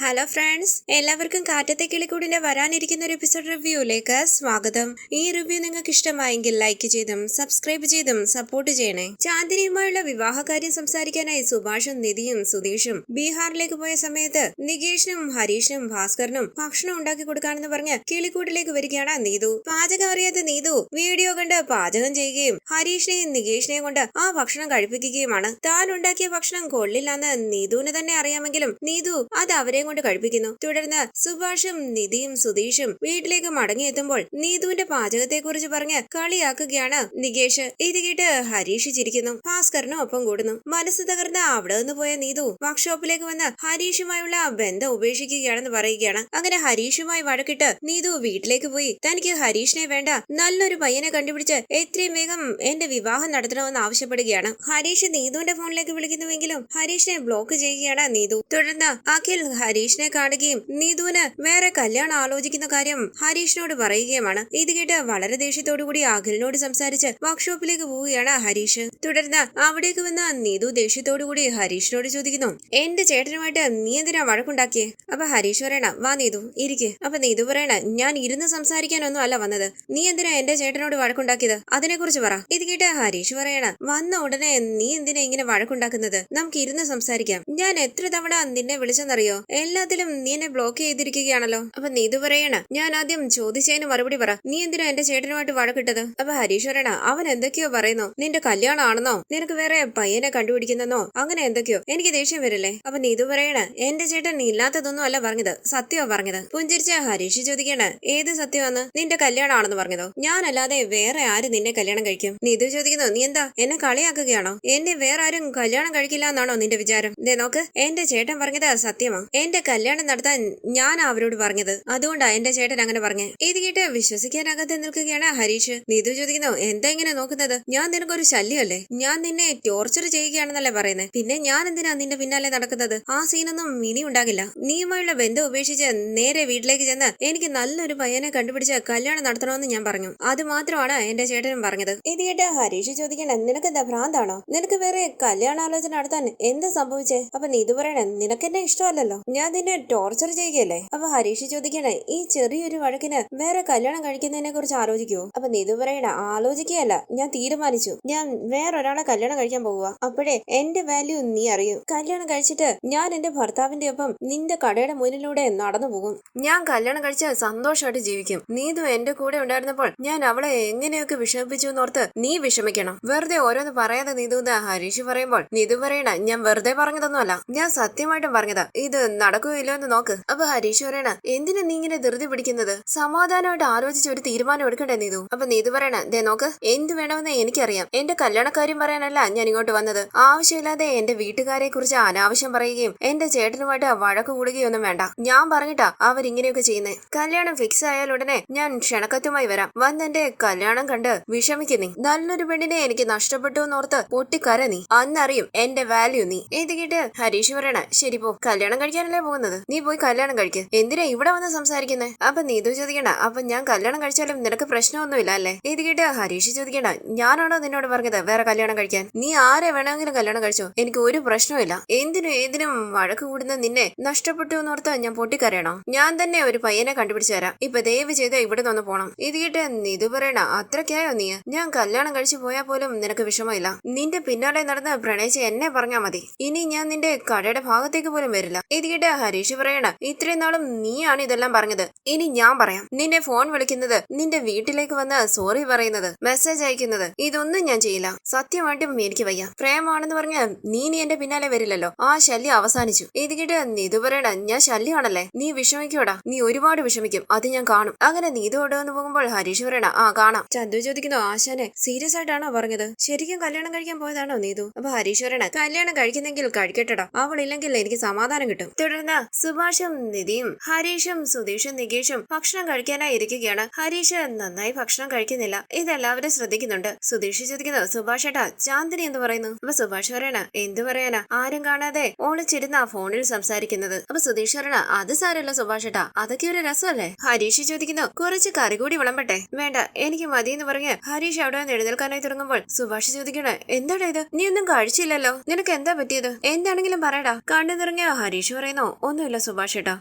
Hello friends, എല്ലാവർക്കും കാറ്റത്തെ കിളിക്കൂടിന്റെ വരാനിരിക്കുന്ന ഒരു എപ്പിസോഡ് റിവ്യൂയിലേക്ക് സ്വാഗതം. ഈ റിവ്യൂ നിങ്ങൾക്ക് ഇഷ്ടമായെങ്കിൽ ലൈക്ക് ചെയ്തും സബ്സ്ക്രൈബ് ചെയ്തും സപ്പോർട്ട് ചെയ്യണേ. ചാന്ദിനിയുമായുള്ള വിവാഹകാര്യം സംസാരിക്കാനായി സുഭാഷും നിധിയും സുധീഷും ബീഹാറിലേക്ക് പോയ സമയത്ത് നികേഷിനും ഹരീഷിനും ഭാസ്കറിനും ഭക്ഷണം ഉണ്ടാക്കി കൊടുക്കാനെന്ന് പറഞ്ഞ് കിളിക്കൂട്ടിലേക്ക് വരികയാണ് നീതു. പാചകം അറിയാത്ത നീതു വീഡിയോ കണ്ട് പാചകം ചെയ്യുകയും ഹരീഷിനെയും നികേഷിനെയും കൊണ്ട് ആ ഭക്ഷണം കഴിപ്പിക്കുകയുമാണ്. താൻ ഉണ്ടാക്കിയ ഭക്ഷണം കൊള്ളില്ലെന്ന് നീതുവിന് തന്നെ അറിയാമെങ്കിലും നീതു അത് അവരെ കൊണ്ട് കഴിപ്പിക്കുന്നു. തുടർന്ന് സുഭാഷും നിധിയും സുധീഷും വീട്ടിലേക്ക് മടങ്ങിയെത്തുമ്പോൾ നീതുവിന്റെ പാചകത്തെ കുറിച്ച് പറഞ്ഞ് കളിയാക്കുകയാണ് നികേഷ്. ഇത് കേട്ട് ഹരീഷ് ചിരിക്കുന്നു. ഭാസ്കറിനും ഒപ്പം കൂടുന്നു. മനസ്സ് തകർന്ന് അവിടെ നിന്ന് പോയ നീതു വർക്ക്ഷോപ്പിലേക്ക് വന്ന് ഹരീഷുമായുള്ള ബന്ധം ഉപേക്ഷിക്കുകയാണെന്ന് പറയുകയാണ്. അങ്ങനെ ഹരീഷുമായി വഴക്കിട്ട് നീതു വീട്ടിലേക്ക് പോയി തനിക്ക് ഹരീഷിനെ വേണ്ട, നല്ലൊരു പയ്യനെ കണ്ടുപിടിച്ച് എത്രയും വേഗം എന്റെ വിവാഹം നടത്തണമെന്ന് ആവശ്യപ്പെടുകയാണ്. ഹരീഷ് നീതുവിന്റെ ഫോണിലേക്ക് വിളിക്കുന്നുവെങ്കിലും ഹരീഷിനെ ബ്ലോക്ക് ചെയ്യുകയാണ് നീതു. തുടർന്ന് അഖിൽ ഹരീഷിനെ കാണുകയും നീതുവിന് വേറെ കല്യാണം ആലോചിക്കുന്ന കാര്യം ഹരീഷിനോട് പറയുകയുമാണ്. ഇത് കേട്ട് വളരെ ദേഷ്യത്തോടുകൂടി അഖിലിനോട് സംസാരിച്ച് വർക്ക്ഷോപ്പിലേക്ക് പോവുകയാണ് ഹരീഷ്. തുടർന്ന് അവിടേക്ക് വന്ന നീതു ദേഷ്യത്തോടുകൂടി ഹരീഷിനോട് ചോദിക്കുന്നു, എന്റെ ചേട്ടനുമായിട്ട് നീ എന്തിനാ വഴക്കുണ്ടാക്കിയേ? അപ്പൊ ഹരീഷ് പറയണ, വാ നീതു ഇരിക്കെ. അപ്പൊ നീതു പറയണ, ഞാൻ ഇരുന്ന് സംസാരിക്കാനൊന്നും അല്ല വന്നത്, നീ എന്തിനാ എന്റെ ചേട്ടനോട് വഴക്കുണ്ടാക്കിയത്, അതിനെ കുറിച്ച് പറ. ഇത് കേട്ട് ഹരീഷ് പറയണ, വന്ന ഉടനെ നീ എന്തിനാ ഇങ്ങനെ വഴക്കുണ്ടാക്കുന്നത്, നമുക്ക് ഇരുന്ന് സംസാരിക്കാം. ഞാൻ എത്ര തവണ നിന്നെ വിളിച്ചെന്നറിയോ, എല്ലാത്തിലും നീ എന്നെ ബ്ലോക്ക് ചെയ്തിരിക്കുകയാണല്ലോ. അപ്പൊ നീതു പറയണ, ഞാൻ ആദ്യം ചോദിച്ചതിന് മറുപടി പറ, നീ എന്തിനാ എന്റെ ചേട്ടനുമായിട്ട് വഴക്കിട്ടത്? അപ്പൊ ഹരീഷ് പറയണ, അവൻ എന്തൊക്കെയോ പറയുന്നു, നിന്റെ കല്യാണം ആണെന്നോ, നിനക്ക് വേറെ പയ്യനെ കണ്ടുപിടിക്കുന്നെന്നോ, അങ്ങനെ എന്തൊക്കെയോ, എനിക്ക് ദേഷ്യം വരില്ലേ? അപ്പൊ നീതു പറയണ, എന്റെ ചേട്ടൻ ഇല്ലാത്തതൊന്നും അല്ല പറഞ്ഞത്, സത്യമോ പറഞ്ഞത്? പുഞ്ചിരിച്ച ഹരീഷ് ചോദിക്കണ, ഏത് സത്യമാന്ന്? നിന്റെ കല്യാണം ആണെന്ന് പറഞ്ഞതോ? ഞാനല്ലാതെ വേറെ ആര് നിന്നെ കല്യാണം കഴിക്കും? നീതു ചോദിക്കുന്നു, നീ എന്താ എന്നെ കളിയാക്കുകയാണോ? എന്നെ വേറെ ആരും കല്യാണം കഴിക്കില്ല എന്നാണോ നിന്റെ വിചാരം? ദേ നോക്ക്, എന്റെ ചേട്ടൻ പറഞ്ഞത് സത്യമാ. എന്റെ കല്യാണം നടത്താൻ ഞാൻ അവരോട് പറഞ്ഞത്, അതുകൊണ്ടാ എന്റെ ചേട്ടൻ അങ്ങനെ പറഞ്ഞേ. ഇത് കേട്ട് വിശ്വസിക്കാനാകാതെ നിൽക്കുകയാണ് ഹരീഷ്. നീതു ചോദിക്കുന്നു, എന്താ ഇങ്ങനെ നോക്കുന്നത്? ഞാൻ നിനക്കൊരു ശല്യമല്ലേ? ഞാൻ നിന്നെ ടോർച്ചർ ചെയ്യുകയാണെന്നല്ലേ പറയുന്നത്? പിന്നെ ഞാൻ എന്തിനാ നിന്റെ പിന്നാലെ നടക്കുന്നത്? ആ സീനൊന്നും ഇനി ഉണ്ടാകില്ല. നീയുമായുള്ള ബന്ധം ഉപേക്ഷിച്ച് നേരെ വീട്ടിലേക്ക് ചെന്ന് എനിക്ക് നല്ലൊരു പയ്യനെ കണ്ടുപിടിച്ച് കല്യാണം നടത്തണമെന്ന് ഞാൻ പറഞ്ഞു. അത് മാത്രമാണ് എന്റെ ചേട്ടനും പറഞ്ഞത്. ഇത് കേട്ട് ഹരീഷ് ചോദിക്കണ, നിനക്ക് എന്താ ഭ്രാന്താണോ? നിനക്ക് വേറെ കല്യാണാലോചന നടത്താൻ എന്ത് സംഭവിച്ചേ? അപ്പൊ നീതു പറയണ, നിനക്കെന്നെ ഇഷ്ടമല്ലല്ലോ, ഞാൻ നിന്നെ ടോർച്ചർ ചെയ്യുകയല്ലേ? അപ്പൊ ഹരീഷ് ചോദിക്കണേ, ഈ ചെറിയൊരു വഴക്കിന് വേറെ കല്യാണം കഴിക്കുന്നതിനെ കുറിച്ച് ആലോചിക്കുവോ? അപ്പൊ നീതു പറയണ, ആലോചിക്കുകയല്ല, ഞാൻ തീരുമാനിച്ചു, ഞാൻ വേറൊരാളെ കല്യാണം കഴിക്കാൻ പോവുക. അപ്പോഴേ എന്റെ വാല്യൂ നീ അറിയൂ. കല്യാണം കഴിച്ചിട്ട് ഞാൻ എന്റെ ഭർത്താവിന്റെ ഒപ്പം നിന്റെ കടയുടെ മുന്നിലൂടെ നടന്നു പോകും. ഞാൻ കല്യാണം കഴിച്ച് സന്തോഷമായിട്ട് ജീവിക്കും. നീതു എന്റെ കൂടെ ഉണ്ടായിരുന്നപ്പോൾ ഞാൻ അവളെ എങ്ങനെയൊക്കെ വിഷമിപ്പിച്ചു എന്നോർത്ത് നീ വിഷമിക്കണം. വെറുതെ ഓരോന്ന് പറയാതെ നീതു എന്ന് ഹരീഷ് പറയുമ്പോൾ നീതു പറയണ, ഞാൻ വെറുതെ പറഞ്ഞതൊന്നുമല്ല, ഞാൻ സത്യമായിട്ടും പറഞ്ഞതാ, ഇത് നടക്കുകയില്ലോ എന്ന് നോക്ക്. അപ്പൊ ഹരീഷ് പറയണ, എന്തിനാ നീ ഇങ്ങനെ ധൃതി പിടിക്കുന്നത്? സമാധാനമായിട്ട് ആലോചിച്ച് ഒരു തീരുമാനം എടുക്കണ്ടേ നീതു? അപ്പൊ നീതു പറയണ, ദേ നോക്ക്, എന്ത് വേണമെന്ന് എനിക്കറിയാം. എന്റെ കല്യാണക്കാര്യം പറയാനല്ല ഞാൻ ഇങ്ങോട്ട് വന്നത്. ആവശ്യമില്ലാതെ എന്റെ വീട്ടുകാരെ കുറിച്ച് അനാവശ്യം പറയുകയും എന്റെ ചേട്ടനുമായിട്ട് വഴക്ക് കൂടുകയൊന്നും വേണ്ട. ഞാൻ പറഞ്ഞിട്ടാ അവരിങ്ങനെയൊക്കെ ചെയ്യുന്നേ. കല്യാണം ഫിക്സ് ആയാൽ ഉടനെ ഞാൻ ക്ഷണക്കത്തുമായി വരാം. വന്നെന്റെ കല്യാണം കണ്ട് വിഷമിക്കുന്നീ. നല്ലൊരു പെണ്ണിനെ എനിക്ക് നഷ്ടപ്പെട്ടു എന്നോർത്ത് പൊട്ടിക്കര നീ. അന്നറിയും എന്റെ വാല്യൂ നീ. ഇത് കേട്ട് ഹരീഷ് പറയണ, ശരി പോ, കല്യാണം കഴിക്കാനല്ലേ പോകുന്നത്, നീ പോയി കല്യാണം കഴിക്ക്. എന്തിനാ ഇവിടെ വന്ന് സംസാരിക്കുന്നേ? അപ്പൊ നീതു ചോദിക്കണ്ട, അപ്പൊ ഞാൻ കല്യാണം കഴിച്ചാലും നിനക്ക് പ്രശ്നമൊന്നുമില്ല അല്ലേ? ഇത് കേട്ട് ഹരീഷ് ചോദിക്കണ്ട, ഞാനാണോ നിന്നോട് പറഞ്ഞത് വേറെ കല്യാണം കഴിക്കാൻ? നീ ആരെ വേണമെങ്കിലും കല്യാണം കഴിച്ചോ, എനിക്ക് ഒരു പ്രശ്നമില്ല. എന്തിനും ഏതിനും വഴക്ക് കൂടുന്ന നിന്നെ നഷ്ടപ്പെട്ടു എന്നോർത്ത് ഞാൻ പൊട്ടിക്കരയണോ? ഞാൻ തന്നെ ഒരു പയ്യനെ കണ്ടുപിടിച്ചു തരാം. ഇപ്പൊ ദയവ് ചെയ്ത് ഇവിടെ നിന്ന് പോണം. ഇത് കേട്ട് നീതു പറയണ, അത്രയ്ക്കായോ നീ? ഞാൻ കല്യാണം കഴിച്ചു പോയാൽ പോലും നിനക്ക് വിഷമമില്ല. നിന്റെ പിന്നാലെ നടന്ന് പ്രണയിച്ച് എന്നെ പറഞ്ഞാ മതി. ഇനി ഞാൻ നിന്റെ കടയുടെ ഭാഗത്തേക്ക് പോലും വരില്ല. ഇത് കേട്ട് ഹരീഷ് പറയണ, ഇത്രയും നാളും നീയാണ് ഇതെല്ലാം പറഞ്ഞത്, ഇനി ഞാൻ പറയാം. നിന്നെ ഫോൺ വിളിക്കുന്നത്, നിന്റെ വീട്ടിലേക്ക് വന്ന് സോറി പറയുന്നത്, മെസ്സേജ് അയക്കുന്നത്, ഇതൊന്നും ഞാൻ ചെയ്യില്ല. സത്യമായിട്ടും എനിക്ക് വയ്യ. പ്രേമാണെന്ന് പറഞ്ഞ നീ എന്റെ പിന്നാലെ വരില്ലല്ലോ. ആ ശല്യം അവസാനിച്ചു. ഇത് കേട്ട് നീതു പറയണ, ഞാൻ ശല്യമാണല്ലേ? നീ വിഷമിക്കോടാ, നീ ഒരുപാട് വിഷമിക്കും, അത് ഞാൻ കാണും. അങ്ങനെ നീതു ഓടുവന്ന് പോകുമ്പോൾ ഹരീഷ് പറയണ, ആ കാണാം. ചന്തു ചോദിക്കുന്നു, ആശാനെ സീരിയസ് ആയിട്ടാണോ പറഞ്ഞത്? ശരിക്കും കല്യാണം കഴിക്കാൻ പോയതാണോ നീതു? അപ്പൊ ഹരീഷ് പറയണ, കല്യാണം കഴിക്കുന്നെങ്കിൽ കഴിക്കട്ടെടാ, അവളില്ലെങ്കിൽ എനിക്ക് സമാധാനം കിട്ടും. തുടർന്ന് സുഭാഷും നിധിയും ഹരീഷും സുധീഷും നികേഷും ഭക്ഷണം കഴിക്കാനായി ഇരിക്കുകയാണ്. ഹരീഷ് നന്നായി ഭക്ഷണം കഴിക്കുന്നില്ല. ഇതെല്ലാവരും ശ്രദ്ധിക്കുന്നുണ്ട്. സുധീഷ് ചോദിക്കുന്നു, സുഭാഷ് ഏട്ടാ, ചാന്ദിനി എന്ത് പറയുന്നു? അപ്പൊ സുഭാഷ് പറയണ, എന്ത് പറയാനാ, ആരും കാണാതെ ഓളിച്ചിരുന്ന ഫോണിൽ സംസാരിക്കുന്നത്. അപ്പൊ സുധീഷ് പറയണ, അത് സാരമില്ല സുഭാഷ് ഏട്ടാ, അതൊക്കെ ഒരു രസമല്ലേ? ഹരീഷ് ചോദിക്കുന്നു, കുറച്ച് കറി കൂടി വിളമ്പട്ടെ? വേണ്ട, എനിക്ക് മതി എന്ന് പറഞ്ഞ് ഹരീഷ് അവിടെ നിന്ന് എഴുന്നേൽക്കാനായി തുടങ്ങുമ്പോൾ സുഭാഷ് ചോദിക്കണ, എന്താടാ ഇത്, നീ ഒന്നും കഴിച്ചില്ലല്ലോ, നിനക്ക് എന്താ പറ്റിയത്? എന്താണെങ്കിലും പറയടാ. കണ്ണു നിറഞ്ഞ ഹരീഷ് പറയുന്നു, ഒന്നുമില്ല സുഭാഷ് ഏട്ടാ.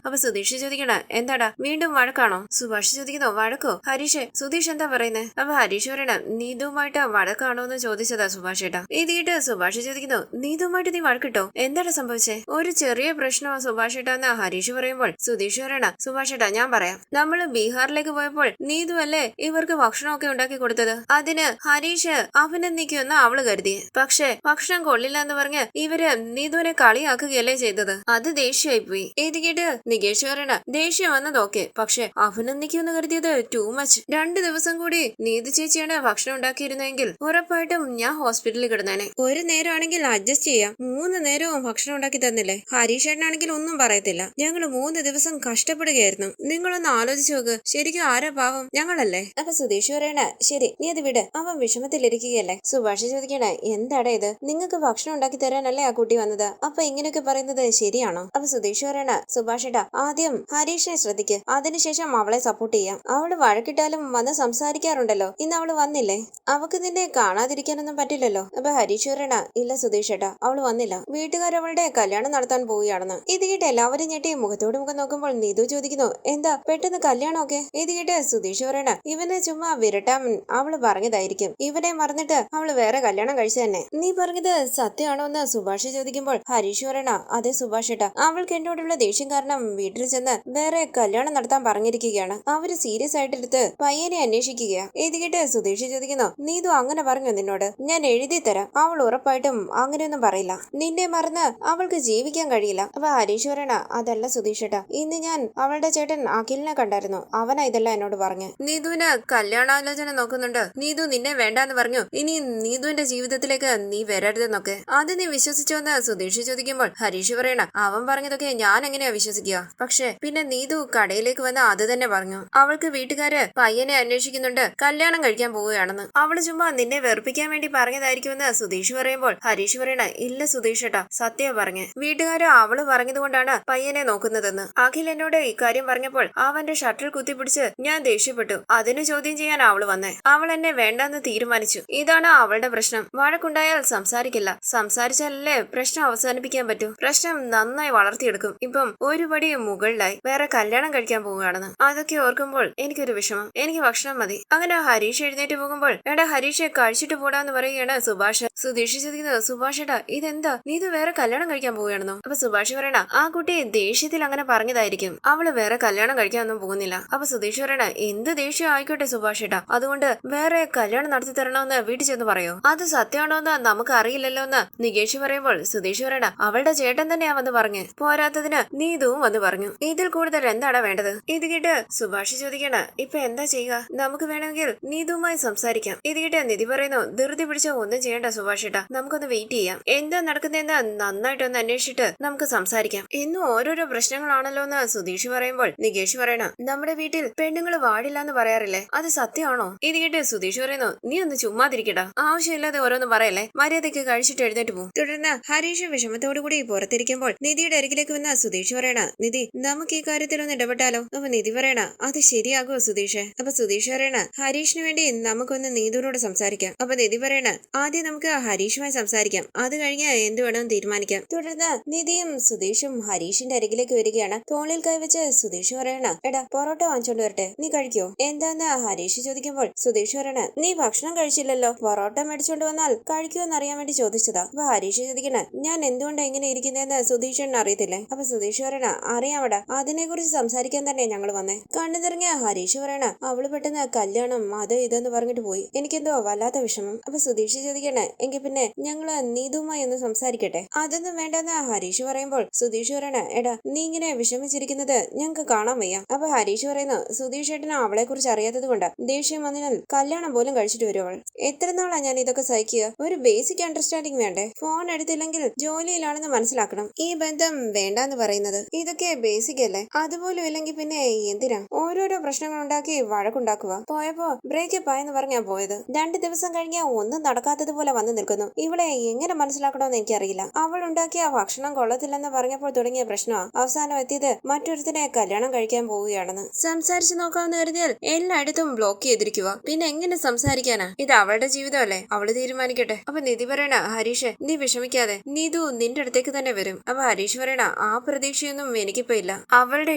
അപ്പൊ സുധീഷ് ചോദിക്കണ എന്താടാ വീണ്ടും വഴക്കാണോ? സുഭാഷ് ചോദിക്കുന്നു വഴക്കോ? ഹരീഷ് സുധീഷ് എന്താ പറയുന്നേ? അപ്പൊ ഹരീഷ് പറയണ നീതുമായിട്ട് വഴക്കാണോ എന്ന് ചോദിച്ചതാ സുഭാഷ് ഏട്ടാ. ഇത് കേട്ട് സുഭാഷ് ചോദിക്കുന്നു നീതുമായിട്ട് നീ വഴക്കിട്ടോ? എന്താണ് സംഭവിച്ചേ? ഒരു ചെറിയ പ്രശ്നമാണ് സുഭാഷ് ഏട്ടാ എന്ന് ഹരീഷ് പറയുമ്പോൾ സുധീഷ് പറയണ സുഭാഷ് ഏട്ടാ ഞാൻ പറയാം. നമ്മള് ബീഹാറിലേക്ക് പോയപ്പോൾ നീതു അല്ലേ ഇവർക്ക് ഭക്ഷണമൊക്കെ ഉണ്ടാക്കി കൊടുത്തത്. അതിന് ഹരീഷ് അഭിനന്ദിക്കുമെന്ന് അവള് കരുതിയെ. പക്ഷെ ഭക്ഷണം കൊള്ളില്ല എന്ന് പറഞ്ഞ് ഇവര് നീതുവിനെ കളിയാക്കുകയല്ലേ ചെയ്തത്. അത് ദേഷ്യമായി പോയി. ഇത് കേട്ട് നികേഷ് പറയണ ദേഷ്യം വന്നത് ഓക്കെ, പക്ഷെ അഭിനന്ദിക്കുമെന്ന് കരുതിയത് ടൂ മച്ച്. 2 ദിവസം കൂടി നീതു ചേച്ചിയാണ് ഭക്ഷണം ഉണ്ടാക്കിയിരുന്നെങ്കിൽ ഉറപ്പായിട്ടും ഞാൻ ഹോസ്പിറ്റലിൽ കിടന്നേനെ. ഒരു നേരമാണെങ്കിൽ അഡ്ജസ്റ്റ് ചെയ്യാം, 3 നേരവും ഭക്ഷണം ഉണ്ടാക്കി തന്നില്ലേ. ഹരീഷ് ഏട്ടനാണെങ്കിൽ ഒന്നും പറയത്തില്ല. ഞങ്ങള് 3 ദിവസം കഷ്ടപ്പെടുകയായിരുന്നു. നിങ്ങളൊന്ന് ആലോചിച്ച് നോക്ക്, ശരിക്കും ആരാ പാവം? ഞങ്ങളല്ലേ. അപ്പൊ സുധീഷ് പറയണ ശരി നീ അത് വിട്, അവൻ വിഷമത്തിലിരിക്കുകയല്ലേ. സുഭാഷ് ചോദിക്കണേ എന്താടാ ഇത്, നിങ്ങൾക്ക് ഭക്ഷണം ഉണ്ടാക്കി തരാനല്ലേ ആ കുട്ടി വന്നത്, അപ്പൊ ഇങ്ങനെയൊക്കെ പറയുന്നത് ശരിയാണോ? അപ്പൊ സുധീഷ് പറയണ സുഭാഷ് ഏട്ടാ ആദ്യം ഹരീഷിനെ ശ്രദ്ധിക്ക്, അതിനുശേഷം അവളെ സപ്പോർട്ട് ചെയ്യാം. അവള് വഴക്കിട്ടാലും വന്ന് സംസാരിക്കാറുണ്ടല്ലോ, ഇന്ന് അവള് വന്നില്ലേ, അവക്ക് നിന്നെ കാണാതിരിക്കാനൊന്നും പറ്റില്ലല്ലോ. അപ്പൊ ഹരീഷ് പറയണ ഇല്ല സുധീഷ് ഏട്ടാ അവള് വന്നില്ല, വീട്ടുകാരവളുടെ കല്യാണം നടത്താൻ പോവുകയാണെന്ന്. ഇത് കേട്ട് എല്ലാവരും ഞെട്ടി മുഖത്തോട് മുഖം നോക്കുമ്പോൾ നീതു ചോദിക്കുന്നു എന്താ പെട്ടെന്ന് കല്യാണമൊക്കെ? ഇത് കേട്ട് സുധീഷ് പറയണ ഇവനെ ചുമ്മാ വിരട്ടാൻ അവള് പറഞ്ഞതായിരിക്കും, ഇവനെ മറന്നിട്ട് അവള് വേറെ കല്യാണം കഴിച്ചു തന്നെ. നീ പറഞ്ഞത് സത്യമാണോ എന്ന് സുഭാഷ് ചോദിക്കുമ്പോൾ ഹരീഷ് പറയണ അതെ സുഭാഷ് ഏട്ടാ, അവൾക്ക് എന്നോടുള്ള ദേഷ്യം കാരണം വീട്ടിൽ ചെന്ന് വേറെ കല്യാണം നടത്താൻ പറഞ്ഞിരിക്കുകയാണ്. അവര് സീരിയസ് ആയിട്ടെടുത്ത് പയ്യനെ അന്വേഷിക്കുകയാ. ഇത് കേട്ട് സുധീഷ് ചോദിക്കുന്നു നീതു അങ്ങനെ പറഞ്ഞു നിന്നോട്? ഞാൻ എഴുതി തരാം, അവൾ ഉറപ്പായിട്ടും അങ്ങനെയൊന്നും പറയില്ല. നിന്നെ മറന്ന് അവൾക്ക് ജീവിക്കാൻ കഴിയില്ല. അപ്പൊ ഹരീഷ് പറയണ അതല്ല സുധീഷ് ഏട്ടാ, ഇന്ന് ഞാൻ അവളുടെ ചേട്ടൻ അഖിലിനെ കണ്ടായിരുന്നു, അവനാ ഇതെല്ലാം എന്നോട് പറഞ്ഞു. നീതുവിന് കല്യാണാലോചന നോക്കുന്നുണ്ട്, നീതു നിന്നെ വേണ്ടാന്ന് പറഞ്ഞു, ഇനി നീതുവിന്റെ ജീവിതത്തിലേക്ക് നീ വരരുതെന്നൊക്കെ. അത് നീ വിശ്വസിച്ചോന്ന് സുധീഷ് ചോദിക്കുമ്പോൾ ഹരീഷ് പറയണ അവൻ പറഞ്ഞതൊക്കെ ഞാൻ എങ്ങനെയാ വിശ്വസിക്കുക? പക്ഷെ പിന്നെ നീതു കടയിലേക്ക് വന്ന് അത് തന്നെ പറഞ്ഞു, അവൾക്ക് വീട്ടുകാര് പയ്യനെ അന്വേഷിക്കുന്നുണ്ട്, കല്യാണം കഴിക്കാൻ പോവുകയാണെന്ന്. അവള് ചുമ്മാ നിന്നെ വെറുപ്പിക്കാൻ വേണ്ടി പറഞ്ഞതായിരിക്കുമെന്ന് സുധീഷ് പറയുമ്പോൾ ഹരീഷ് പറയണ ഇല്ല സുധീഷ് ഏട്ടാ സത്യം പറഞ്ഞ്, വീട്ടുകാര് അവള് പറഞ്ഞതുകൊണ്ടാണ് പയ്യനെ നോക്കുന്നതെന്ന്. അഖിൽ എന്നോട് ഇക്കാര്യം പറഞ്ഞപ്പോൾ അവന്റെ ഷട്ടിൽ കുത്തിപ്പിടിച്ച് ഞാൻ ദേഷ്യപ്പെട്ടു, അതിന് ചോദ്യം ചെയ്യാൻ അവള് വന്നേ. അവൾ എന്നെ വേണ്ടെന്ന് തീരുമാനിച്ചു. ഇതാണ് അവളുടെ പ്രശ്നം. വഴക്കുണ്ടായാൽ സംസാരിക്കില്ല, സംസാരിച്ചാലല്ലേ പ്രശ്നം അവസാനിപ്പിക്കാൻ പറ്റൂ. പ്രശ്നം നന്നായി വളർത്തിയെടുക്കും. ഇപ്പം ഒരു പടി മുകളിലായി വേറെ കല്യാണം കഴിക്കാൻ പോവുകയാണെന്ന്. അതൊക്കെ ഓർക്കുമ്പോൾ എനിക്കൊരു വിഷമം. എനിക്ക് ഭക്ഷണം മതി. അങ്ങനെ ഹരീഷ് എഴുന്നേറ്റ് പോകുമ്പോൾ എടാ ഹരീഷെ കഴിച്ചിട്ട് പോടാന്ന് പറയുകയാണ് സുഭാഷ്. സുധീഷ് ചോദിക്കുന്നത് സുഭാഷ് ഏട്ടാ ഇതെന്താ, നീ ഇത് വേറെ കല്യാണം കഴിക്കാൻ പോവുകയാണെന്നോ? അപ്പൊ സുഭാഷ് പറയണ ആ കുട്ടി ദേഷ്യത്തിൽ അങ്ങനെ പറഞ്ഞതായിരിക്കും, അവള് വേറെ കല്യാണം കഴിക്കാനൊന്നും പോകുന്നില്ല. അപ്പൊ സുധീഷ് പറയണ എന്ത് ദേഷ്യം ആയിക്കോട്ടെ സുഭാഷ് ഏട്ടാ, അതുകൊണ്ട് വേറെ കല്യാണം നടത്തി തരണമെന്ന് വീട്ടിൽ ചെന്ന് പറയോ? അത് സത്യമാണോ എന്ന് നമുക്ക് അറിയില്ലല്ലോ എന്ന് നികേഷ് പറയുമ്പോൾ സുധീഷ് പറയണ അവളുടെ ചേട്ടൻ തന്നെയാ വന്ന് പറഞ്ഞു, പോരാത്തതിന് നീതുവും വന്ന് പറഞ്ഞു. ഇതിൽ കൂടുതൽ എന്താടാ വേണ്ടത്? ഇത് കേട്ട് സുഭാഷ് ചോദിക്കണ ഇപ്പൊ എന്താ ചെയ്യുക? നമുക്ക് വേണമെങ്കിൽ നീതുവുമായി സംസാരിക്കാം. ഇത് കേട്ട് നിധി പറയുന്നു ധൃതി പിടിച്ച ഒന്നും ചെയ്യണ്ട സുഭാഷ് ഏട്ടാ, നമുക്കൊന്ന് വെയിറ്റ് ചെയ്യാം. എന്താ നടക്കുന്നതെന്ന് നന്നായിട്ടൊന്ന് അന്വേഷിച്ചിട്ട് നമുക്ക് സംസാരിക്കാം. ഇന്നും ഓരോരോ പ്രശ്നങ്ങളാണല്ലോ എന്ന് സുധീഷ് പറയുമ്പോൾ നികേഷ് പറയണ നമ്മുടെ വീട്ടിൽ പെണ്ണുങ്ങള് വാടില്ല എന്ന് പറയാറില്ലേ, അത് സത്യമാണോ? ഇത് കേട്ട് സുധീഷ് പറയുന്നു നീ ഒന്ന് ചുമ്മാതിരിക്കടാ, ആവശ്യമില്ലാതെ ഓരോന്ന് പറയല്ലേ, മര്യാദയ്ക്ക് കഴിച്ചിട്ട് എഴുന്നേറ്റ് പോകും. തുടർന്ന് ഹരീഷ് വിഷമത്തോടു കൂടി പുറത്തിരിക്കുമ്പോൾ നിധിയുടെ അരികിലേക്ക് വന്ന സുധീഷ് പറയണ നിധി നമുക്ക് ഈ കാര്യത്തിൽ ഒന്ന് ഇടപെട്ടാലോ? അപ്പൊ നിധി പറയണ അത് ശരിയാകുമോ സുധീഷ്? അപ്പൊ സുധീഷ് പറയണ ഹരീഷിന് വേണ്ടി നമുക്കൊന്ന് നീതുവിനോട് സംസാരിക്കാം. അപ്പൊ നിധി പറയണ ആദ്യം നമുക്ക് ഹരീഷുമായി സംസാരിക്കാം, അത് കഴിഞ്ഞ് എന്ത് വേണമെന്ന് തീരുമാനിക്കാം. തുടർന്ന് നിധിയും സുധീഷും ഹരീഷിന്റെ അരികിലേക്ക് വരികയാണ്. തോളിൽ കൈവച്ച് സുധീഷ് പറയണ എടാ പൊറോട്ട വാങ്ങിച്ചോണ്ട് വരട്ടെ, നീ കഴിക്കോ? എന്താന്ന് ഹരീഷ് ചോദിക്കുമ്പോൾ സുധീഷ് പറയണ നീ ഭക്ഷണം കഴിച്ചില്ലല്ലോ, പൊറോട്ട മേടിച്ചോണ്ട് വന്നാൽ കഴിക്കുമെന്ന് അറിയാൻ വേണ്ടി ചോദിച്ചതാ. അപ്പൊ ഹരീഷ് ചോദിക്കണ ഞാൻ എന്തുകൊണ്ടാ ഇങ്ങനെ ഇരിക്കുന്നതെന്ന് സുധീഷന് അറിയത്തില്ലേ? അപ്പൊ സുധീഷ് പറയണ അറിയാമടാ, അതിനെ കുറിച്ച് സംസാരിക്കാൻ തന്നെ ഞങ്ങൾ വന്നേ. കണ്ണു നിറങ്ങിയ ഹരീഷ് പറയണ അവള് പെട്ടെന്ന് കല്യാണം അത് ഇതെന്ന് പറഞ്ഞിട്ട് പോയി, എനിക്കെന്തോ വല്ലാത്ത വിഷമം. അപ്പൊ സുധീഷ് ചോദിക്കണ എങ്കിൽ പിന്നെ ഞങ്ങള് നീതുവുമായി ഒന്ന് സംസാരിക്കട്ടെ? അതൊന്നും വേണ്ടെന്ന് ഹരീഷ് പറയുമ്പോൾ സുധീഷ് പറയണ എടാ നീ ഇങ്ങനെ വിഷമിച്ചിരിക്കുന്നത് ഞങ്ങക്ക് കാണാൻ വയ്യ. അപ്പൊ ഹരീഷ് പറയുന്നു സുധീഷ് ഏട്ടന് അവളെ കുറിച്ച് അറിയാത്തത് കൊണ്ട് ദേഷ്യം വന്നാൽ കല്യാണം പോലും കഴിച്ചിട്ട് വരും അവൾ. എത്ര നാളാ ഞാൻ ഇതൊക്കെ സഹിക്കുക? ഒരു ബേസിക് അണ്ടർസ്റ്റാൻഡിങ് വേണ്ടേ? ഫോൺ എടുത്തില്ലെങ്കിൽ ജോലിയിലാണെന്ന് മനസ്സിലാക്കണം. ഈ ബന്ധം വേണ്ടാന്ന് പറയുന്നത് ഇതൊക്കെ ബേസിക് അല്ലേ? അതുപോലും ഇല്ലെങ്കിൽ പിന്നെ എന്തിനാ ഓരോരോ പ്രശ്നങ്ങൾ ഉണ്ടാക്കി വഴക്കുണ്ടാക്കുക? പോയപ്പോ ബ്രേക്കപ്പ് ആയെന്ന് പറഞ്ഞാ പോയത്, 2 ദിവസം കഴിഞ്ഞാൽ ഒന്നും നടക്കാത്തതുപോലെ വന്നു നിൽക്കുന്നു. ഇവളെ എങ്ങനെ മനസ്സിലാക്കണമെന്ന് എനിക്കറിയില്ല. അവൾ ഉണ്ടാക്കിയ ഭക്ഷണം കൊള്ളത്തില്ലെന്ന് പറഞ്ഞപ്പോൾ തുടങ്ങിയ പ്രശ്നമാ അവസാനം എത്തിയത് മറ്റൊരുത്തിനെ കല്യാണം കഴിക്കാൻ പോവുകയാണെന്ന്. സംസാരിച്ചു നോക്കാമെന്ന് കരുതിയാൽ എല്ലായിടത്തും ബ്ലോക്ക് ചെയ്തിരിക്കുക, പിന്നെ എങ്ങനെ സംസാരിക്കാനാ? ഇത് അവളുടെ ജീവിതമല്ലേ, അവള് തീരുമാനിക്കട്ടെ. അപ്പൊ നിധി പറയണ ഹരീഷ് നീ വിഷമിക്കാതെ, നീതു നിന്റെ അടുത്തേക്ക് തന്നെ വരും. അപ്പൊ ഹരീഷ് പറയണ ആ പ്രതീക്ഷയൊന്നും എനിക്കിപ്പോ ഇല്ല. അവളുടെ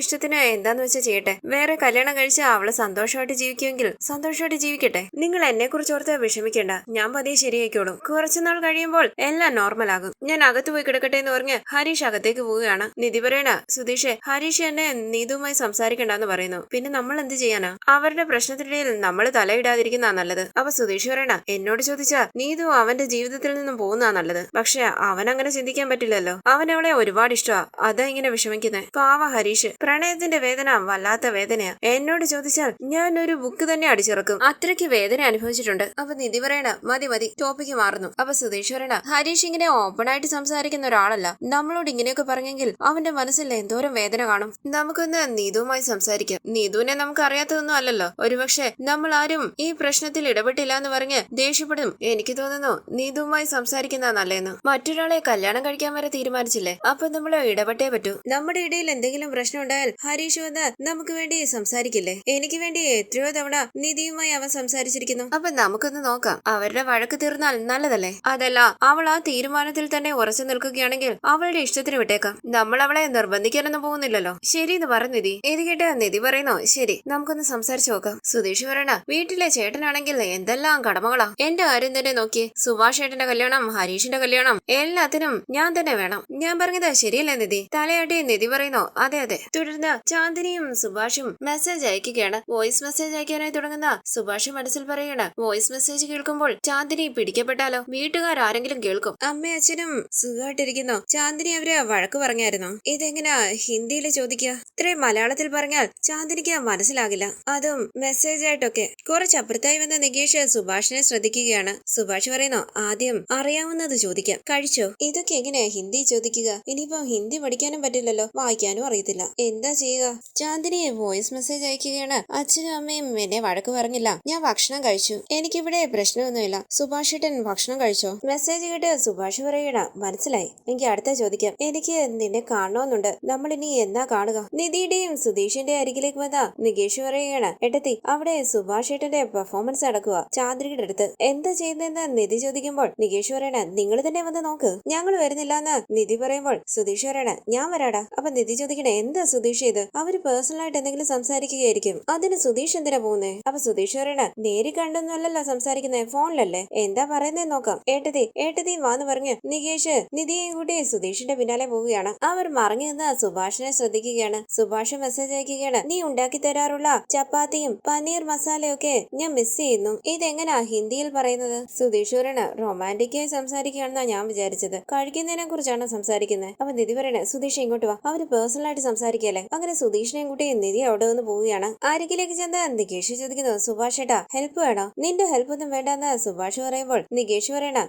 ഇഷ്ടത്തിന് എന്താന്ന് വെച്ചാൽ ചെയ്യട്ടെ. വേറെ കല്യാണം കഴിച്ച് അവള് സന്തോഷമായിട്ട് ജീവിക്കുമെങ്കിൽ സന്തോഷമായിട്ട് ജീവിക്കട്ടെ. നിങ്ങൾ എന്നെ കുറിച്ച് ഓർത്ത് വിഷമിക്കേണ്ട. ഞാൻ പതിയെ ശരിയായിക്കോളും. കുറച്ചുനാൾ കഴിയുമ്പോൾ എല്ലാം നോർമൽ ആകും. ഞാൻ അകത്ത് പോയി കിടക്കട്ടെ എന്ന് പറഞ്ഞ് ഹരീഷ് അകത്തേക്ക് പോവുകയാണ്. നിധി പറയണ, സുധീഷെ, ഹരീഷ് എന്നെ നീതുവുമായി സംസാരിക്കണ്ടെന്ന് പറയുന്നു. പിന്നെ നമ്മൾ എന്ത് ചെയ്യാനാ? അവരുടെ പ്രശ്നത്തിനിടയിൽ നമ്മൾ തലയിടാതിരിക്കുന്നതാ നല്ലത്. അപ്പൊ സുധീഷ് പറയണ, എന്നോട് ചോദിച്ചാ നീതു അവന്റെ ജീവിതത്തിൽ നിന്നും പോകുന്നതാ നല്ലത്. പക്ഷെ അവൻ അങ്ങനെ ചിന്തിക്കാൻ പറ്റില്ലല്ലോ. അവൻ അവളെ ഒരുപാട് ഇഷ്ടമാ. അതാ ഇങ്ങനെ വിഷമിക്കുന്നേ. പാവ ഹരീഷ്. പ്രണയത്തിന്റെ വേദന വല്ലാത്ത വേദനയാ. എന്നോട് ചോദിച്ചാൽ ഞാൻ ഒരു ബുക്ക് തന്നെ അടിച്ചിറക്കും. അത്രയ്ക്ക് വേദന അനുഭവിച്ചിട്ടുണ്ട്. അപ്പൊ നിധി പറയണ, മതി മതി, ടോപ്പിക്ക് മാറുന്നു. അപ്പൊ സുധീഷ് പറയണ, ഹരീഷ് ഇങ്ങനെ ഓപ്പൺ ആയിട്ട് സംസാരിക്കുന്ന ഒരാളല്ല. നമ്മളോട് ഇങ്ങനെയൊക്കെ പറഞ്ഞെങ്കിൽ അവന്റെ മനസ്സിൽ എന്തോരം വേദന കാണും. നമുക്കൊന്ന് നീതുവുമായി സംസാരിക്കാം. നീതുവിനെ നമുക്ക് അറിയാത്തതൊന്നും അല്ലല്ലോ. ഒരുപക്ഷെ നമ്മൾ ആരും ഈ പ്രശ്നത്തിൽ ഇടപെട്ടില്ല എന്ന് പറഞ്ഞ് ദേഷ്യപ്പെടും. എനിക്ക് തോന്നുന്നു നീതുവുമായി സംസാരിക്കുന്ന നല്ലതെന്ന്. മറ്റൊരാളെ കല്യാണം കഴിക്കാൻ വരെ തീരുമാനിച്ചില്ലേ? അപ്പൊ നമ്മൾ ഇടപെട്ടേ പറ്റൂ. നമ്മുടെ ഇടയിൽ എന്തെങ്കിലും പ്രശ്നം ഉണ്ടായാൽ ഹരീഷ് വന്ന് നമുക്ക് വേണ്ടി സംസാരിക്കില്ലേ? എനിക്ക് വേണ്ടി എത്രയോ തവണ നിധിയുമായി അവൻ സംസാരിച്ചിരിക്കുന്നു. അപ്പൊ നമുക്കൊന്ന് നോക്കാം. അവരുടെ വഴക്ക് തീർന്നാൽ നല്ലതല്ലേ? അതല്ല, അവൾ ആ തീരുമാനത്തിൽ തന്നെ ഉറച്ചു നിൽക്കുകയാണെങ്കിൽ അവളുടെ ഇഷ്ടത്തിന് വിട്ടേക്കാം. നമ്മൾ അവളെ നിർബന്ധിക്കാനൊന്നും പോകുന്നില്ലല്ലോ. ശരിയെന്ന് പറഞ്ഞു നിധി. ഇത് കേട്ട് നിധി പറയുന്നു, ശരി, നമുക്കൊന്ന് സംസാരിച്ചു നോക്കാം. സുധീഷ് പറയണ, വീട്ടിലെ ചേട്ടനാണെങ്കിൽ എന്തെല്ലാം കടമകളാ. എന്റെ കാര്യം തന്നെ നോക്കി. സുഭാഷ് ഏട്ടന്റെ കല്യാണം, ഹരീഷിന്റെ കല്യാണം, എല്ലാത്തിനും ഞാൻ തന്നെ വേണം. ഞാൻ പറഞ്ഞത് ശരിയല്ലേ നിധി? തലയാട്ടി നിധി പറയുന്നു, അതെ അതെ. തുടർന്ന് ചാന്ദിനിയും സുഭാഷും മെസ്സേജ് അയക്കുകയാണ്. വോയിസ് മെസ്സേജ് അയക്കാനായി തുടങ്ങുന്ന സുഭാഷ് മനസ്സിൽ പറയാണ്, വോയിസ് മെസ്സേജ് കേൾക്കുമ്പോൾ ചാന്ദിനി പിടിക്കപ്പെട്ടാലോ? വീട്ടുകാരെങ്കിലും കേൾക്കും. അമ്മയും അച്ഛനും സുഖമായിട്ടിരിക്കുന്നു. ചാന്ദിനി അവര് വഴക്ക് പറഞ്ഞായിരുന്നു. ഇതെങ്ങനാ ഹിന്ദിയിൽ ചോദിക്കുക? ഇത്രയും മലയാളത്തിൽ പറഞ്ഞാൽ ചാന്ദിനിക്ക് മനസ്സിലാകില്ല. അതും മെസ്സേജ് ആയിട്ടൊക്കെ. കുറച്ചപ്പുറത്തായി വന്ന നികേഷ് സുഭാഷിനെ ശ്രദ്ധിക്കുകയാണ്. സുഭാഷ് പറയുന്നു, ആദ്യം അറിയാവുന്നത് ചോദിക്കാം. കഴിച്ചോ? ഇതൊക്കെ എങ്ങനെയാ ഹിന്ദി ചോദിക്കുക? ഇനിയിപ്പോ ഹിന്ദി പഠിക്കാനും പറ്റില്ലല്ലോ, വായിക്കാനും അറിയത്തില്ല. എന്താ ചെയ്യുക? ചാന്ദിനി വോയിസ് മെസ്സേജ് അയക്കുകയാണ്. അച്ഛനും അമ്മയും എന്നെ വഴക്ക് പറഞ്ഞില്ല. ഞാൻ ഭക്ഷണം കഴിച്ചു. എനിക്കിവിടെ പ്രശ്നമൊന്നുമില്ല. സുഭാഷ് ഏട്ടൻ ഭക്ഷണം കഴിച്ചോ? മെസ്സേജ് കേട്ട് സുഭാഷ് പറയണ, മനസ്സിലായി. എനിക്ക് അടുത്ത ചോദിക്കാം. എനിക്ക് നിന്നെ കാണണമെന്നുണ്ട്. നമ്മൾ ഇനി എന്നാ കാണുക? നിധിയുടെയും സുധീഷിന്റെ അരികിലേക്ക് വന്ന നികേഷ് പറയുകയാണ്, എട്ടത്തി, അവിടെ സുഭാഷ് ഏട്ടന്റെ പെർഫോമൻസ് നടക്കുക. ചാന്ദ്രികയുടെ അടുത്ത്. എന്താ ചെയ്യുന്നതെന്ന് നിധി ചോദിക്കുമ്പോൾ നികേഷ് പറയണ, നിങ്ങൾ തന്നെ വന്ന് നോക്ക്. ഞങ്ങൾ വരുന്നില്ല എന്ന് നിധി പറയുമ്പോൾ സുധീഷ് പറയണ, ഞാൻ വരാടാ. അപ്പൊ നിധി ചോദിക്കണേ, എന്താ സുധീഷ് ഇത്? അവര് പേഴ്സണലായിട്ട് എന്തെങ്കിലും സംസാരിക്കുകയായിരിക്കും. അതിന് സുധീഷ് എന്തിനാ പോകുന്നേ? അപ്പൊ സുധീഷ് പറയണ, നേരി കണ്ടൊന്നുമല്ലല്ലോ സംസാരിക്കുന്നേ, ഫോണിലല്ലേ. എന്താ പറയുന്നേ നോക്കാം. ഏട്ടത്തി വാന്ന് പറഞ്ഞ് നികേഷ് നിധിയെയും കൂട്ടി സുധീഷിന്റെ പിന്നാലെ പോവുകയാണ്. അവർ മറങ്ങി നിന്ന് സുഭാഷിനെ ശ്രദ്ധിക്കുകയാണ്. സുഭാഷ് മെസ്സേജ് അയക്കുകയാണ്, നീ ഉണ്ടാക്കി തരാറുള്ള ചപ്പാത്തിയും പനീർ മസാലയൊക്കെ ഞാൻ മിസ് ചെയ്യുന്നു. ഇതെങ്ങനാ ഹിന്ദിയിൽ പറയുന്നത്? സുധീഷ് പറയണ, റൊമാൻറ്റിക്കായി സംസാരിക്കുകയാണെന്നാ ഞാൻ വിചാരിച്ചത്. കഴിക്കുന്നതിനെ കുറിച്ചാണ് സംസാരിക്കുന്നത്. അപ്പൊ നിധി പറയണേ, സുധീഷ് ഇങ്ങോട്ട് വാ, അവര് പേഴ്സണൽ ആയിട്ട് സംസാരിക്കല്ലേ. അങ്ങനെ സുധീഷിനെയും കൂട്ടി നിധി അവിടെ നിന്ന് പോവുകയാണ്. അരികിലേക്ക് ചെന്ന് നികേഷ് ചോദിക്കുന്നു, സുഭാഷ് ഏട്ടാ, ഹെൽപ്പ് വേണോ? നിന്റെ ഹെൽപ്പ് ഒന്നും വേണ്ടെന്ന് സുഭാഷ് പറയുമ്പോൾ നികേഷ് പറയണ,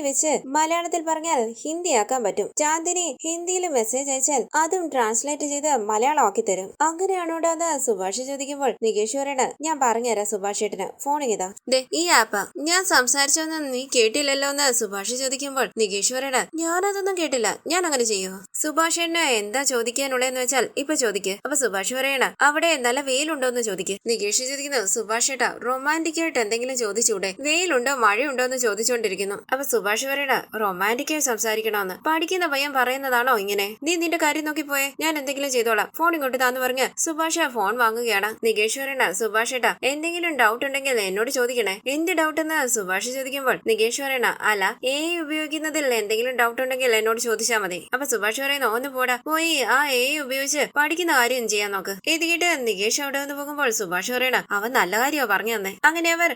വെച്ച് മലയാളത്തിൽ പറഞ്ഞാൽ ഹിന്ദി ആക്കാൻ പറ്റും. ചാന്ദിനി ഹിന്ദിയിൽ മെസ്സേജ് അയച്ചാൽ അതും ട്രാൻസ്ലേറ്റ് ചെയ്ത് മലയാളം ആക്കി തരും. അങ്ങനെയാണോടാന്ന് സുഭാഷ് ചോദിക്കുമ്പോൾ നികേഷ് പറയണ, ഞാൻ പറഞ്ഞുതരാം സുഭാഷ് ഏട്ടന്. ഫോണിങ് ഇതാ, ഈ ആപ്പാ. ഞാൻ സംസാരിച്ചൊന്നും നീ കേട്ടില്ലല്ലോ എന്ന് സുഭാഷ് ചോദിക്കുമ്പോൾ നികേഷ് പറയണ, ഞാനതൊന്നും കേട്ടില്ല. ഞാൻ അങ്ങനെ ചെയ്യുമോ? സുഭാഷ് ഏട്ടന് എന്താ ചോദിക്കാനുള്ളതെന്ന് വെച്ചാൽ ഇപ്പൊ ചോദിക്ക്. അപ്പൊ സുഭാഷ് പറയണ, അവിടെ നല്ല വെയിലുണ്ടോന്ന് ചോദിക്ക്. നികേഷ് ചോദിക്കുന്നു, സുഭാഷ് ഏട്ടാ, റൊമാൻറ്റിക് ആയിട്ട് എന്തെങ്കിലും ചോദിച്ചൂടെ? വെയിലുണ്ടോ മഴയുണ്ടോ എന്ന് ചോദിച്ചുകൊണ്ടിരിക്കുന്നു. അപ്പൊ സുഭാഷ് പറയണ, റൊമാൻറ്റിക്കായി സംസാരിക്കണമെന്ന് പഠിക്കുന്ന പയ്യൻ പറയുന്നതാണോ ഇങ്ങനെ? നീ നിന്റെ കാര്യം നോക്കിപ്പോയെ, ഞാൻ എന്തെങ്കിലും ചെയ്തോളാം. ഫോൺ ഇങ്ങോട്ട് താന്ന് പറഞ്ഞ് സുഭാഷ് ഫോൺ വാങ്ങുകയാണ്. നികേഷ് പറയണ, സുഭാഷ് ഏട്ടാ, എന്തെങ്കിലും ഡൗട്ട് ഉണ്ടെങ്കിൽ എന്നോട് ചോദിക്കണേ. എന്ത് ഡൗട്ട് എന്ന് സുഭാഷ് ചോദിക്കുമ്പോൾ നികേഷ് പറയണ, അല്ല, ഉപയോഗിക്കുന്നതിൽ എന്തെങ്കിലും ഡൗട്ട് ഉണ്ടെങ്കിൽ എന്നോട് ചോദിച്ചാൽ മതി. അപ്പൊ സുഭാഷ് പറയുന്നു, ഒന്ന് പോടാ, പോയി ആ ഉപയോഗിച്ച് പഠിക്കുന്ന കാര്യം ചെയ്യാൻ നോക്ക്. ഇത് കേട്ട് നികേഷ് അവിടെ നിന്ന് പോകുമ്പോൾ സുഭാഷ് പറയണ, അവൻ നല്ല കാര്യമോ പറഞ്ഞു തന്നെ. അങ്ങനെ അവർ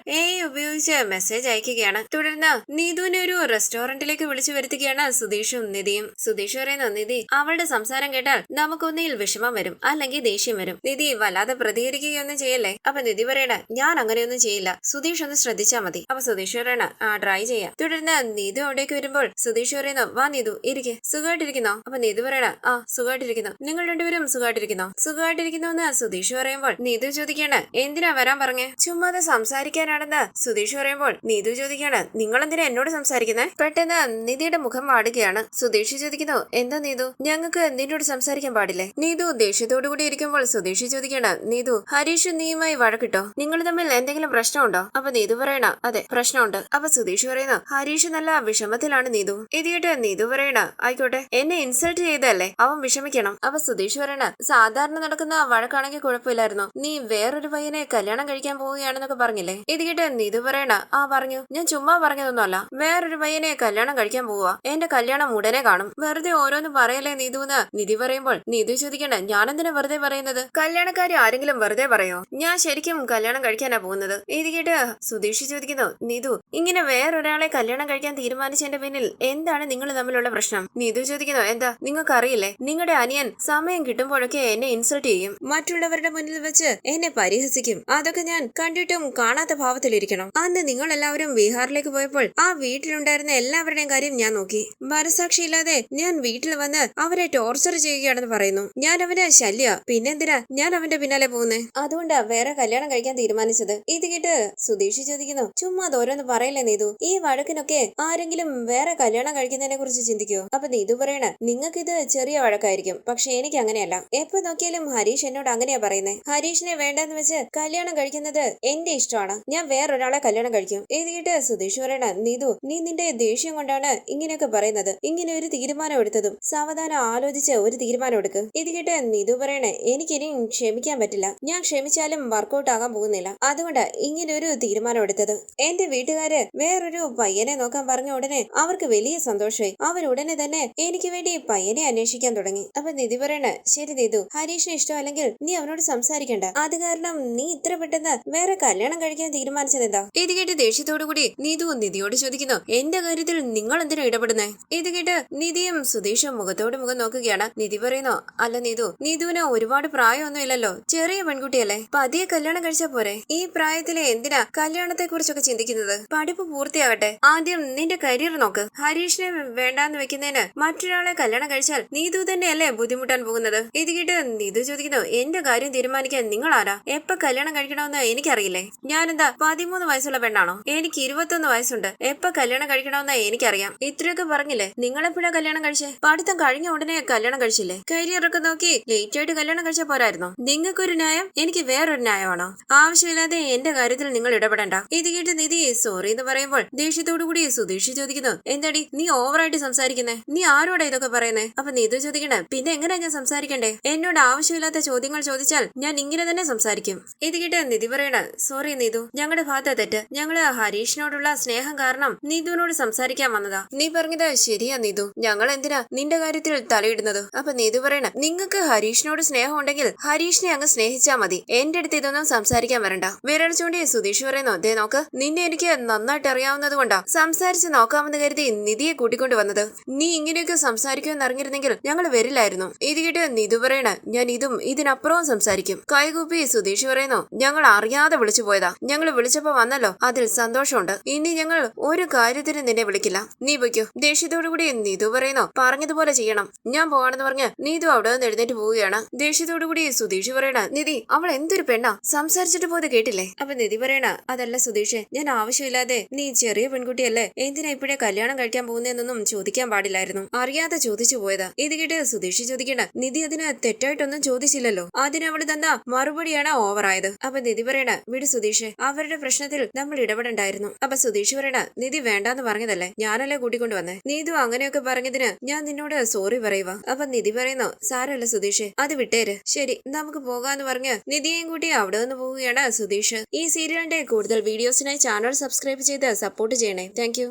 ഉപയോഗിച്ച് മെസ്സേജ് അയക്കുകയാണ്. തുടർന്ന് നീതുവിനെ ഒരു റെസ്റ്റോറന്റിലേക്ക് വിളിച്ചു വരുത്തുകയാണ് സുധീഷും നിധിയും. സുധീഷ് പറയുന്നു, നിധി, അവളുടെ സംസാരം കേട്ടാൽ നമുക്കൊന്നിൽ വിഷമം വരും, അല്ലെങ്കിൽ ദേഷ്യം വരും. നിധി വല്ലാതെ പ്രതികരിക്കുകയൊന്നും ചെയ്യല്ലേ. അപ്പൊ നിധി പറയണ, ഞാൻ അങ്ങനെയൊന്നും ചെയ്യില്ല, സുധീഷ് ഒന്ന് ശ്രദ്ധിച്ചാ മതി. അപ്പൊ സുധീഷ് പറയണ, ട്രൈ ചെയ്യാം. തുടർന്ന് നീതു അവിടേക്ക് വരുമ്പോൾ സുധീഷ് പറയുന്നു, വാ നീതു, ഇരിക്കെ. സുഖമായിട്ടിരിക്കുന്നോ? അപ്പൊ നീതു പറയണ, സുഖമായിട്ടിരിക്കുന്നു. നിങ്ങൾ രണ്ടുപേരും സുഖമായിട്ടിരിക്കുന്നു എന്ന് സുധീഷ് പറയുമ്പോൾ നീതു ചോദിക്കാണ്, എന്തിനാ വരാൻ പറഞ്ഞേ? ചുമ്മാതെ സംസാരിക്കാനാണെന്ന് സുധീഷ് പറയുമ്പോൾ നീതു ചോദിക്കാണ്, നിങ്ങൾ എന്തിനാ എന്നോട് സംസാരിക്കുന്നത്? പെട്ടെന്ന് നിധിയുടെ മുഖം വാടുകയാണ്. സുധീഷ് ചോദിക്കുന്നു, എന്താ നീതു, ഞങ്ങൾക്ക് നിന്നോട് സംസാരിക്കാൻ പാടില്ലേ? നീതു ദേഷ്യത്തോടു കൂടി ഇരിക്കുമ്പോൾ സുധീഷ് ചോദിക്കണം, നീതു, ഹരീഷ് നീയുമായി വഴക്കിട്ടോ? നിങ്ങൾ തമ്മിൽ എന്തെങ്കിലും പ്രശ്നമുണ്ടോ? അപ്പൊ നീതു പറയണ, അതെ, പ്രശ്നമുണ്ട്. അപ്പൊ സുധീഷ് പറയുന്നു, ഹരീഷ് നല്ല വിഷമത്തിലാണ് നീതു. ഇത് കേട്ട് നീതു പറയണ, ആയിക്കോട്ടെ, എന്നെ ഇൻസൾട്ട് തെറ്റ് ചെയ്തല്ലേ, അവൻ വിഷമിക്കണം. അപ്പൊ സുധീഷ് പറയണ, സാധാരണ നടക്കുന്ന വഴക്കാണെങ്കിൽ കുഴപ്പമില്ലായിരുന്നു, നീ വേറൊരു പയ്യനെ കല്യാണം കഴിക്കാൻ പോവുകയാണെന്നൊക്കെ പറഞ്ഞില്ലേ? ഇത് കേട്ട് നിധു പറയണ, പറഞ്ഞു, ഞാൻ ചുമ്മാ പറഞ്ഞതൊന്നുമല്ല, വേറൊരു പയ്യനെ കല്യാണം കഴിക്കാൻ പോവാ, എന്റെ കല്യാണം ഉടനെ കാണും, വെറുതെ ഓരോന്ന് പറയല്ലേ നീതുന്ന് നിധി പറയുമ്പോൾ നിധു ചോദിക്കണ്ട, ഞാനെന്തിനാ വെറുതെ പറയുന്നത്? കല്യാണക്കാരി ആരെങ്കിലും വെറുതെ പറയോ? ഞാൻ ശരിക്കും കല്യാണം കഴിക്കാനാ പോകുന്നത്. ഇത് കേട്ട് സുധീഷ് ചോദിക്കുന്നു, നിധു ഇങ്ങനെ വേറൊരാളെ കല്യാണം കഴിക്കാൻ തീരുമാനിച്ചതിന്റെ പിന്നിൽ എന്താണ് നിങ്ങൾ തമ്മിലുള്ള പ്രശ്നം? നിധു ചോദിക്കുന്നു, എന്താ നിങ്ങൾക്ക് അറിയില്ലേ, നിങ്ങളുടെ അനിയൻ സമയം കിട്ടുമ്പോഴൊക്കെ എന്നെ ഇൻസൾട്ട് ചെയ്യും, മറ്റുള്ളവരുടെ മുന്നിൽ വെച്ച് എന്നെ പരിഹസിക്കും. അതൊക്കെ ഞാൻ കണ്ടിട്ടും കാണാത്ത ഭാവത്തിലിരിക്കണം. അന്ന് നിങ്ങൾ എല്ലാവരും ബീഹാറിലേക്ക് പോയപ്പോൾ ആ വീട്ടിലുണ്ടായിരുന്ന എല്ലാവരുടെയും കാര്യം ഞാൻ നോക്കി. മനസാക്ഷിയില്ലാതെ ഞാൻ വീട്ടിൽ വന്ന് അവരെ ടോർച്ചർ ചെയ്യുകയാണെന്ന് പറയുന്നു. ഞാൻ അവന് ശല്യ, പിന്നെന്തിനാ ഞാൻ അവന്റെ പിന്നാലെ പോകുന്നേ? അതുകൊണ്ടാ വേറെ കല്യാണം കഴിക്കാൻ തീരുമാനിച്ചത്. ഇത് കേട്ട് സുധീഷ് ചോദിക്കുന്നു, ചുമ്മാ ഓരോന്ന് പറയല്ലേ നീതു, ഈ വഴക്കിനൊക്കെ ആരെങ്കിലും വേറെ കല്യാണം കഴിക്കുന്നതിനെ കുറിച്ച് ചിന്തിക്കുവോ? അപ്പൊ നീതു പറയണ, നിങ്ങൾക്കിത് ചെറിയ വഴക്കായിരിക്കും, പക്ഷെ എനിക്ക് അങ്ങനെയല്ല. എപ്പോ നോക്കിയാലും ഹരീഷ് എന്നോട് അങ്ങനെയാ പറയുന്നേ. ഹരീഷിനെ വേണ്ടെന്ന് വെച്ച് കല്യാണം കഴിക്കുന്നത് എന്റെ ഇഷ്ടമാണ്, ഞാൻ വേറൊരാളെ കല്യാണം കഴിക്കും. ഇത് കേട്ട് സുധീഷ് പറയണ, നീതു നീ നിന്റെ ദേഷ്യം കൊണ്ടാണ് ഇങ്ങനെയൊക്കെ പറയുന്നത്. ഇങ്ങനെ ഒരു തീരുമാനം എടുത്തതും സാവധാനം ആലോചിച്ച് ഒരു തീരുമാനം എടുക്ക്. ഇത് കേട്ട് നീതു പറയണേ, എനിക്കിനിയും ക്ഷമിക്കാൻ പറ്റില്ല, ഞാൻ ക്ഷമിച്ചാലും വർക്കൗട്ട് ആകാൻ പോകുന്നില്ല, അതുകൊണ്ട് ഇങ്ങനെ ഒരു തീരുമാനം എടുത്തത്. എന്റെ വീട്ടുകാര് വേറൊരു പയ്യനെ നോക്കാൻ പറഞ്ഞ ഉടനെ അവർക്ക് വലിയ സന്തോഷമായി. അവരുടനെ തന്നെ എനിക്ക് വേണ്ടി പയ്യനെ അന്വേഷിക്കാൻ തുടങ്ങി. അപ്പൊ നിധി പറയണ, ശരി നീതു, ഹരീഷിന് ഇഷ്ടമല്ലെങ്കിൽ നീ അവനോട് സംസാരിക്കണ്ട, അത് കാരണം നീ ഇത്ര പെട്ടെന്ന് വേറെ കല്യാണം കഴിക്കാൻ തീരുമാനിച്ചത് എന്താ? ഇത് കേട്ട് ദേഷ്യത്തോടു കൂടി നീതു നിധിയോട് ചോദിക്കുന്നു, എന്റെ കാര്യത്തിൽ നിങ്ങൾ എന്തിനാ ഇടപെടുന്നേ? ഇത് കേട്ട് നിധിയും സുധീഷും മുഖത്തോട് മുഖം നോക്കുകയാണ്. നിധി പറയുന്നു, അല്ല നീതുവിന് ഒരുപാട് പ്രായമൊന്നും ഇല്ലല്ലോ, ചെറിയ പെൺകുട്ടിയല്ലേ, പതിയെ കല്യാണം കഴിച്ചാ പോരെ? ഈ പ്രായത്തിലെ എന്തിനാ കല്യാണത്തെ കുറിച്ചൊക്കെ ചിന്തിക്കുന്നത്? പഠിപ്പ് പൂർത്തിയാകട്ടെ, ആദ്യം നിന്റെ കരിയർ നോക്ക്. ഹരീഷിനെ വേണ്ടാന്ന് വെക്കുന്നതിന് മറ്റൊരാളെ കല്യാണം കഴിച്ചാൽ നീതു തന്നെയല്ലേ ബുദ്ധിമുട്ടാൻ പോകുന്നത്? ഇത് കേട്ട് നീതു ചോദിക്കുന്നു, എന്റെ കാര്യം തീരുമാനിക്കാൻ നിങ്ങൾ ആരാ? എപ്പോ കല്യാണം കഴിക്കണമെന്ന് എനിക്കറിയില്ലേ? ഞാനെന്താ 13 വയസ്സുള്ള പെണ്ണാണോ? എനിക്ക് 21 വയസ്സുണ്ട്, എപ്പോ കല്യാണം കഴിക്കണമെന്ന് എനിക്കറിയാം. ഇത്രയൊക്കെ പറഞ്ഞില്ലേ, നിങ്ങളെപ്പോഴാ കല്യാണം കഴിച്ചേ? പഠിത്തം കഴിഞ്ഞ ഉടനെ കല്യാണം കഴിച്ചില്ലേ? കരിയർ ഒക്കെ നോക്കി ലേറ്റ് ആയിട്ട് കല്യാണം കഴിച്ചാൽ പോരായിരുന്നോ? നിങ്ങൾക്കൊരു ന്യായം, എനിക്ക് വേറൊരു ന്യായമാണോ? ആവശ്യമില്ലാതെ എന്റെ കാര്യത്തിൽ നിങ്ങൾ ഇടപെടണ്ട. ഇത് കേട്ട് നിധി സോറി എന്ന് പറയുമ്പോൾ ദേഷ്യത്തോടു കൂടി സുധീഷ് ചോദിക്കുന്നു, എന്താടി നീ ഓവറായിട്ട് സംസാരിക്കുന്നേ? നീ ആരോടാ ഇതൊക്കെ പറയുന്നേ? അപ്പൊ നീതു ചോദിക്കണേ, പിന്നെ എങ്ങനെയാ ഞാൻ സംസാരിക്കണ്ടേ? എന്നോട് ആവശ്യമില്ലാത്ത ചോദ്യങ്ങൾ ചോദിച്ചാൽ ഞാൻ ഇങ്ങനെ തന്നെ സംസാരിക്കും. ഇത് കേട്ട് നിധി പറയണ, സോറി നീതു, ഞങ്ങളുടെ ഭാഗത്തെ തെറ്റ്, ഞങ്ങള് ഹരീഷിനോടുള്ള സ്നേഹം കാരണം നീതുവിനോട് സംസാരിക്കാൻ വന്നതാ. നീ പറഞ്ഞത് ശരിയാ നീതു, ഞങ്ങൾ എന്തിനാ നിന്റെ കാര്യത്തിൽ തലയിടുന്നത്? അപ്പൊ നീതു പറയണ, നിങ്ങൾക്ക് ഹരീഷിനോട് സ്നേഹം ഉണ്ടെങ്കിൽ ഹരീഷിനെ അങ്ങ് സ്നേഹിച്ചാ മതി, എന്റെ അടുത്ത് ഇതൊന്നും സംസാരിക്കാൻ വരണ്ട. വിരൽ ചൂണ്ടി സുധീഷ് പറയുന്നു, ദേ നോക്ക്, നിന്നെ എനിക്ക് നന്നായിട്ട് അറിയാവുന്നത് കൊണ്ടാ സംസാരിച്ച് നോക്കാമെന്ന് കരുതി നിധിയെ കൂട്ടിക്കൊണ്ട് വന്നത്. നീ ഇങ്ങനെയൊക്കെ സംസാരിക്കുമെന്ന് അറിഞ്ഞിരുന്നെങ്കിൽ ഞങ്ങൾ വരില്ലായിരുന്നു. ഇത് കേട്ട് നിധു പറയണ, ഞാൻ ഇതും ഇതിനപ്പുറവും സംസാരിക്കും. കൈകൂപ്പി സുധീഷ് പറയുന്നു, ഞങ്ങൾ അറിയാതെ വിളിച്ചു പോയതാ, ഞങ്ങൾ വിളിച്ചപ്പോ വന്നല്ലോ, അതിൽ സന്തോഷമുണ്ട്. ഇനി ഞങ്ങൾ ഒരു കാര്യത്തിന് നിന്നെ വിളിക്കില്ല, നീ പൊയ്ക്കോ. ദേഷ്യത്തോടു കൂടി നിധു പറയുന്നു, പറഞ്ഞതുപോലെ ചെയ്യണം, ഞാൻ പോവാണെന്ന് പറഞ്ഞ് നീതു അവിടെ നിന്ന് എഴുന്നേറ്റ് പോവുകയാണ്. ദേഷ്യത്തോടു കൂടി സുധീഷ് പറയണ, നിധി അവൾ എന്തൊരു പെണ്ണാ, സംസാരിച്ചിട്ട് പോയത് കേട്ടില്ലേ? അപ്പൊ നിധി പറയണ, അതല്ല സുധീഷ്, ഞാൻ ആവശ്യമില്ലാതെ, നീ ചെറിയ പെൺകുട്ടിയല്ലേ, എന്തിനാ ഇപ്പോഴേ കല്യാണം കഴിക്കാൻ പോകുന്നതെന്നൊന്നും ചോദിക്കാൻ പാടില്ലായിരുന്നു, അറിയാതെ ചോദിച്ചു പോയതാ. ഇത് കേട്ട് സുധീഷ് ചോദിക്കണ്ട, നിധി അതിന് തെറ്റായിട്ടൊന്നും ചോദിച്ചില്ലല്ലോ, അതിനവള് തന്ന മറുപടിയാണ് ഓവറായത്. അപ്പൊ നിധി പറയണ, വിട് സുധീഷ്, അവരുടെ പ്രശ്നത്തിൽ നമ്മൾ ഇടപെടണ്ടായിരുന്നു. അപ്പൊ സുധീഷ് പറയണ, നിധി വേണ്ടാന്ന് പറഞ്ഞതല്ലേ, ഞാനല്ലേ കൂട്ടിക്കൊണ്ട് വന്നേ, നീതു അങ്ങനെയൊക്കെ പറഞ്ഞതിന് ഞാൻ നിന്നോട് സോറി പറയുക. അപ്പൊ നിധി പറയുന്നു, സാരമല്ല സുധീഷ്, അത് വിട്ടേര്, ശരി നമുക്ക് പോകാന്ന് പറഞ്ഞ് നിധിയെയും കൂട്ടി അവിടെ നിന്ന് പോവുകയാണ് സുധീഷ്. ഈ സീരിയലിന്റെ കൂടുതൽ വീഡിയോസിനായി ചാനൽ സബ്സ്ക്രൈബ് ചെയ്ത് സപ്പോർട്ട് ചെയ്യണേ. താങ്ക്